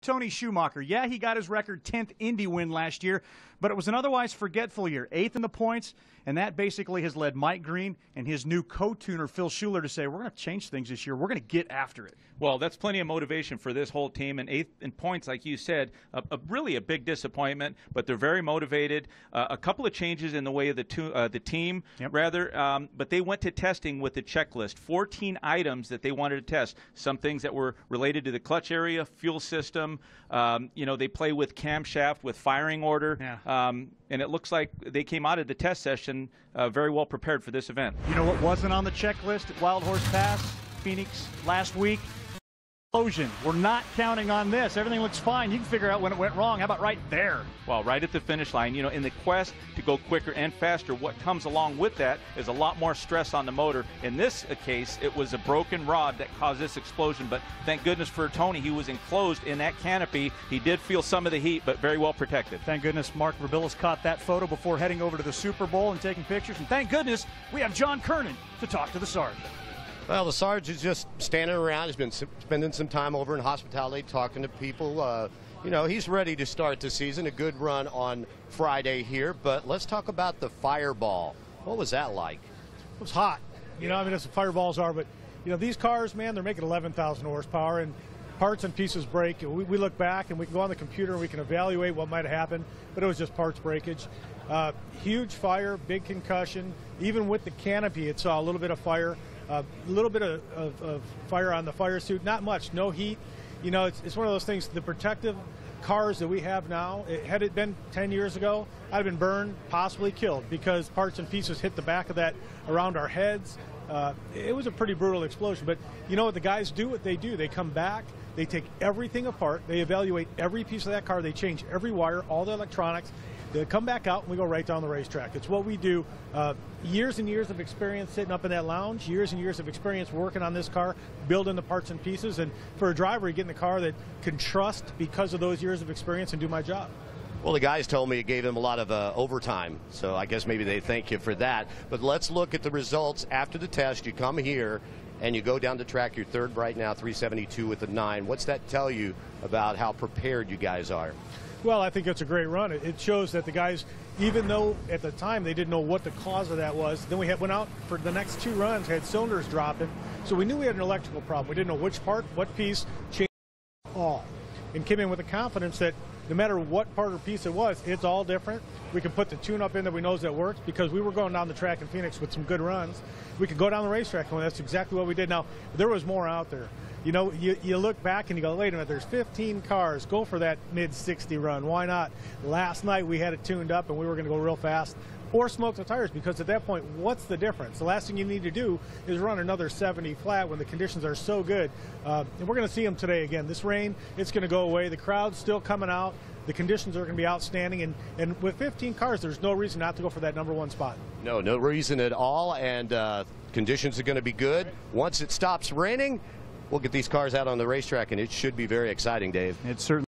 Tony Schumacher. Yeah, he got his record 10th Indy win last year, but it was an otherwise forgetful year. 8th in the points, and that basically has led Mike Green and his new co-tuner Phil Schuler to say, we're going to change things this year. We're going to get after it. Well, that's plenty of motivation for this whole team. And 8th in points, like you said, really a big disappointment, but they're very motivated. A couple of changes in the way of the team, but they went to testing with the checklist. 14 items that they wanted to test. Some things that were related to the clutch area, fuel system. They play with camshaft, with firing order. And it looks like they came out of the test session very well prepared for this event. You know what wasn't on the checklist at Wild Horse Pass, Phoenix, last week? Explosion. We're not counting on this. Everything looks fine. You can figure out when it went wrong. How about right there? Well, right at the finish line. In the quest to go quicker and faster, what comes along with that is a lot more stress on the motor. In this case, it was a broken rod that caused this explosion, but thank goodness for Tony, he was enclosed in that canopy. He did feel some of the heat, but very well protected. Thank goodness Mark Verbillis caught that photo before heading over to the Super Bowl and taking pictures. And thank goodness we have John Kernan to talk to the Sarge. Well, the Sarge is just standing around. He's been spending some time over in hospitality talking to people. He's ready to start the season. A good run on Friday here. But let's talk about the Fireball. What was that like? It was hot. As the Fireballs are. But, these cars, man, they're making 11,000 horsepower. And parts and pieces break. We look back and we can go on the computer and we can evaluate what might have happened. But it was just parts breakage. Huge fire, big concussion. Even with the canopy, it saw a little bit of fire. A little bit of fire on the fire suit, not much, no heat. It's one of those things, the protective cars that we have now, had it been 10 years ago, I'd have been burned, possibly killed, because parts and pieces hit the back of that around our heads. It was a pretty brutal explosion, but you know what the guys do? What they do, they come back, they take everything apart, they evaluate every piece of that car, they change every wire, all the electronics. They come back out and we go right down the racetrack. It's what we do. Years and years of experience sitting up in that lounge, years and years of experience working on this car, building the parts and pieces, and for a driver, you get in a car that can trust because of those years of experience and do my job. Well, the guys told me it gave them a lot of overtime, so I guess maybe they thank you for that. But let's look at the results after the test. You come here and you go down the track. You're third right now, 372 with a 9. What's that tell you about how prepared you guys are? Well, I think it's a great run. It shows that the guys, even though at the time they didn't know what the cause of that was, then we went out for the next 2 runs, had cylinders dropping, so we knew we had an electrical problem. We didn't know which part, what piece, changed all, and came in with the confidence that no matter what part or piece it was, it's all different. We can put the tune-up in that we know that works, because we were going down the track in Phoenix with some good runs. We could go down the racetrack, and that's exactly what we did. Now, there was more out there. You look back and you go, wait a minute, there's 15 cars. Go for that mid-60 run. Why not? Last night we had it tuned up and we were going to go real fast or smoke the tires, because at that point, what's the difference? The last thing you need to do is run another 70 flat when the conditions are so good. And we're going to see them today again. This rain, it's going to go away. The crowd's still coming out. The conditions are going to be outstanding. And with 15 cars, there's no reason not to go for that #1 spot. No reason at all. And conditions are going to be good. Once it stops raining, we'll get these cars out on the racetrack, and it should be very exciting, Dave. It certainly